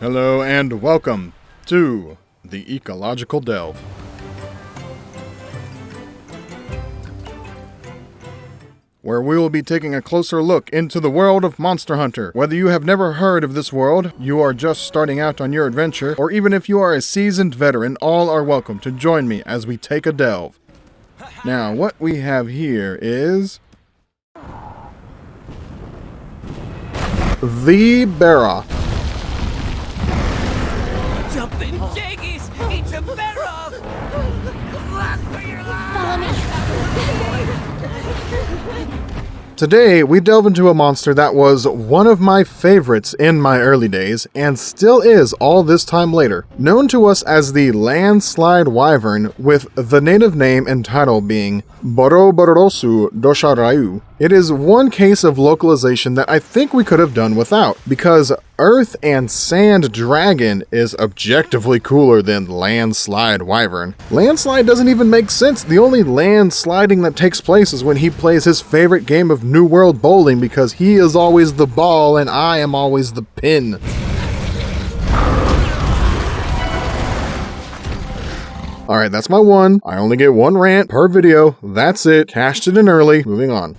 Hello and welcome to the Ecological Delve. Where we will be taking a closer look into the world of Monster Hunter. Whether you have never heard of this world, you are just starting out on your adventure, or even if you are a seasoned veteran, all are welcome to join me as we take a delve. Now, what we have here is the Barroth. Jumping jaggies! It's a Barroth! Run for your life! Today, we delve into a monster that was one of my favorites in my early days, and still is all this time later. Known to us as the Landslide Wyvern, with the native name and title being Boroborosu Dosharayu. It is one case of localization that I think we could have done without, because Earth and Sand Dragon is objectively cooler than Landslide Wyvern. Landslide doesn't even make sense. The only landsliding that takes place is when he plays his favorite game of New World Bowling, because he is always the ball and I am always the pin. Alright, that's my one. I only get one rant per video. That's it. Cashed it in early. Moving on.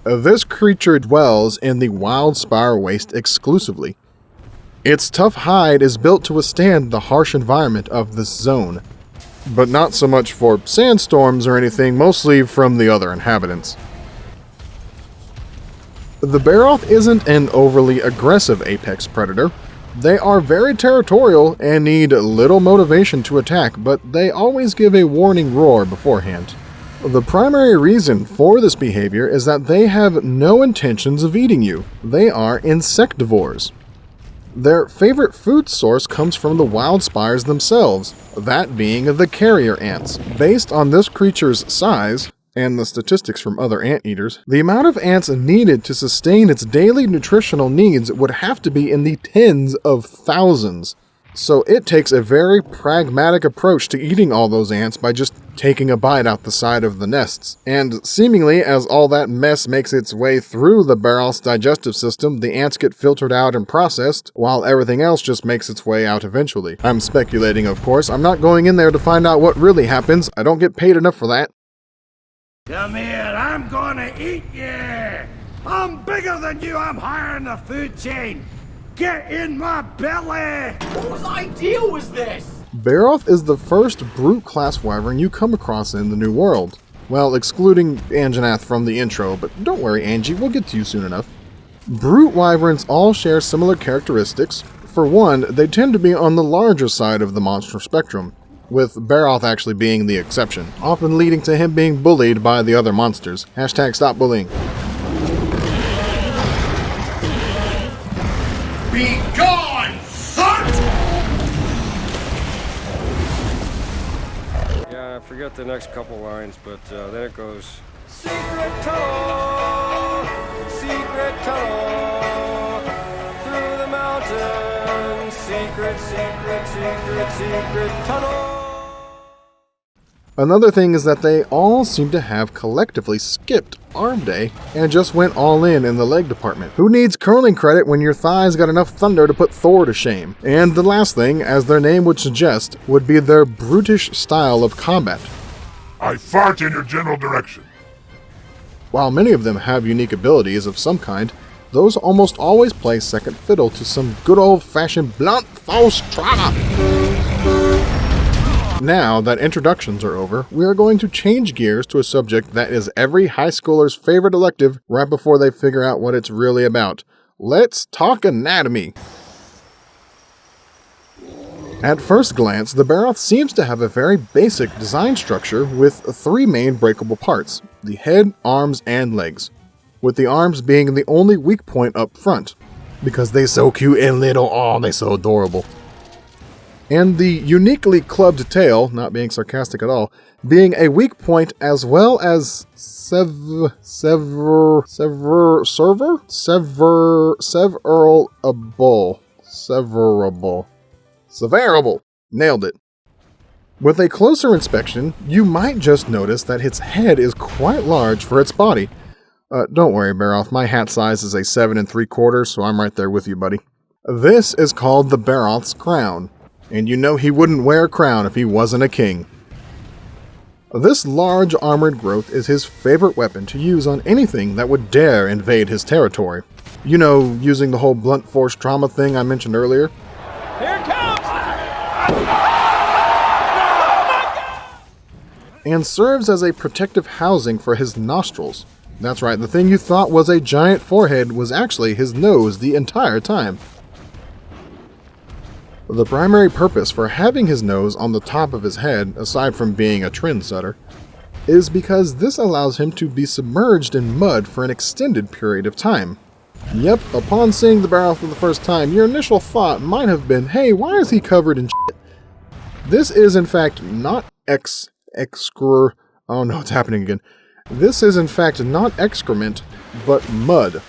This creature dwells in the Wildspire Waste exclusively. Its tough hide is built to withstand the harsh environment of this zone, but not so much for sandstorms or anything, mostly from the other inhabitants. The Barroth isn't an overly aggressive apex predator. They are very territorial and need little motivation to attack, but they always give a warning roar beforehand. The primary reason for this behavior is that they have no intentions of eating you. They are insectivores. Their favorite food source comes from the wildspires themselves, that being the carrier ants. Based on this creature's size, and the statistics from other anteaters, the amount of ants needed to sustain its daily nutritional needs would have to be in the tens of thousands. So it takes a very pragmatic approach to eating all those ants by just taking a bite out the side of the nests. And seemingly, as all that mess makes its way through the Barroth's digestive system, the ants get filtered out and processed, while everything else just makes its way out eventually. I'm speculating, of course. I'm not going in there to find out what really happens. I don't get paid enough for that. Come here, I'm gonna eat you! I'm bigger than you, I'm higher in the food chain! Get in my belly! Whose idea was this? Barroth is the first brute class wyvern you come across in the New World. Well, excluding Anjanath from the intro, but don't worry Angie, we'll get to you soon enough. Brute wyverns all share similar characteristics. For one, they tend to be on the larger side of the monster spectrum, with Barroth actually being the exception, often leading to him being bullied by the other monsters. Hashtag stop bullying. Be gone, son! Yeah, I forget the next couple lines, but then it goes, Secret tunnel, through the mountains, secret tunnel. Another thing is that they all seem to have collectively skipped arm day and just went all in the leg department. Who needs curling credit when your thighs got enough thunder to put Thor to shame? And the last thing, as their name would suggest, would be their brutish style of combat. I fart in your general direction. While many of them have unique abilities of some kind, those almost always play second fiddle to some good old-fashioned blunt force trauma. Now that introductions are over, we are going to change gears to a subject that is every high schooler's favorite elective right before they figure out what it's really about. Let's talk anatomy. At first glance, the Barroth seems to have a very basic design structure with three main breakable parts: the head, arms, and legs, with the arms being the only weak point up front, because they so cute and little, oh, they so adorable. And the uniquely clubbed tail, not being sarcastic at all, being a weak point as well as severable, nailed it. With a closer inspection, you might just notice that its head is quite large for its body. Don't worry, Barroth, my hat size is a 7 3/4, so I'm right there with you, buddy. This is called the Barroth's crown, and you know he wouldn't wear a crown if he wasn't a king. This large armored growth is his favorite weapon to use on anything that would dare invade his territory. You know, using the whole blunt force trauma thing I mentioned earlier. Here it comes! And serves as a protective housing for his nostrils. That's right, the thing you thought was a giant forehead was actually his nose the entire time. The primary purpose for having his nose on the top of his head, aside from being a trendsetter, is because this allows him to be submerged in mud for an extended period of time. Yep, upon seeing the Barroth for the first time, your initial thought might have been, hey, why is he covered in shit? This is in fact not oh no, it's happening again. This is in fact not excrement, but mud.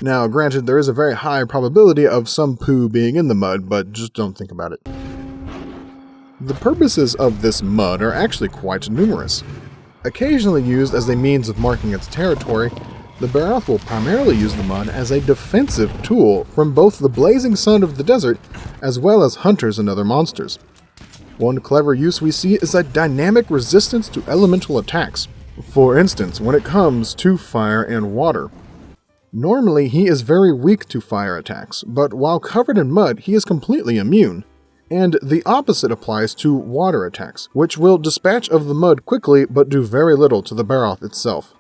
Now, granted, there is a very high probability of some poo being in the mud, but just don't think about it. The purposes of this mud are actually quite numerous. Occasionally used as a means of marking its territory, the Barroth will primarily use the mud as a defensive tool from both the blazing sun of the desert as well as hunters and other monsters. One clever use we see is a dynamic resistance to elemental attacks. For instance, when it comes to fire and water. Normally, he is very weak to fire attacks, but while covered in mud, he is completely immune. And the opposite applies to water attacks, which will dispatch of the mud quickly but do very little to the Barroth itself.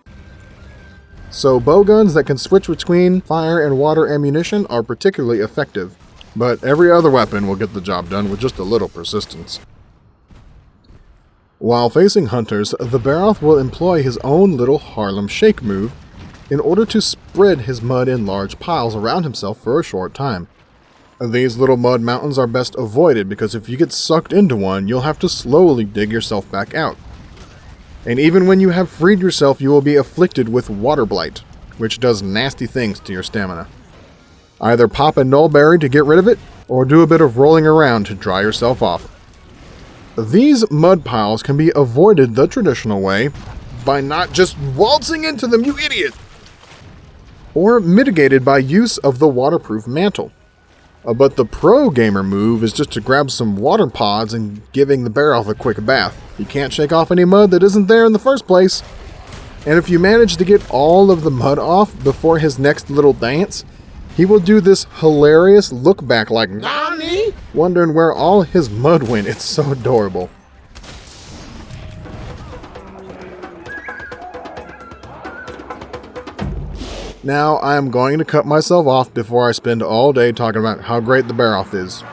So bowguns that can switch between fire and water ammunition are particularly effective, but every other weapon will get the job done with just a little persistence. While facing hunters, the Barroth will employ his own little Harlem Shake move in order to spread his mud in large piles around himself for a short time. These little mud mountains are best avoided because if you get sucked into one, you'll have to slowly dig yourself back out. And even when you have freed yourself, you will be afflicted with water blight, which does nasty things to your stamina. Either pop a nullberry to get rid of it, or do a bit of rolling around to dry yourself off. These mud piles can be avoided the traditional way by not just waltzing into them, you idiot! Or mitigated by use of the waterproof mantle. But the pro gamer move is just to grab some water pods and giving the Barroth a quick bath. You can't shake off any mud that isn't there in the first place. And if you manage to get all of the mud off before his next little dance, he will do this hilarious look back like, "Nani?" Wondering where all his mud went. It's so adorable. Now, I am going to cut myself off before I spend all day talking about how great the Barroth is.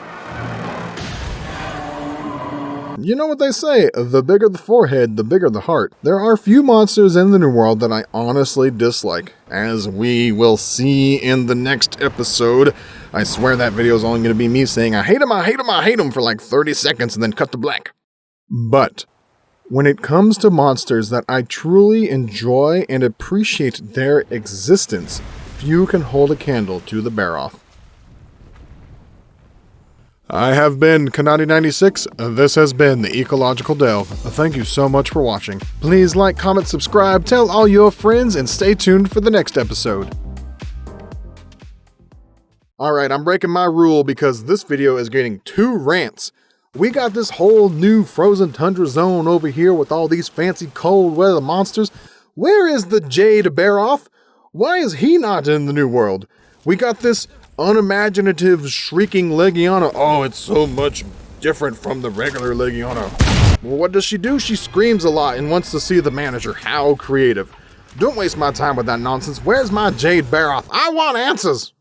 You know what they say, the bigger the forehead, the bigger the heart. There are few monsters in the New World that I honestly dislike, as we will see in the next episode. I swear that video is only going to be me saying, I hate him, I hate him, I hate him for like 30 seconds and then cut to black. But when it comes to monsters that I truly enjoy and appreciate their existence, few can hold a candle to the Barroth. I have been Kanadi96. This has been the Ecological Delve. Thank you so much for watching. Please like, comment, subscribe, tell all your friends, and stay tuned for the next episode. Alright, I'm breaking my rule because this video is getting 2 rants. We got this whole new frozen tundra zone over here with all these fancy cold weather monsters. Where is the Jade Barroth? Why is he not in the New World? We got this unimaginative shrieking Legiana. Oh, it's so much different from the regular Legiana. Well, what does she do? She screams a lot and wants to see the manager. How creative. Don't waste my time with that nonsense. Where's my Jade Barroth? I want answers.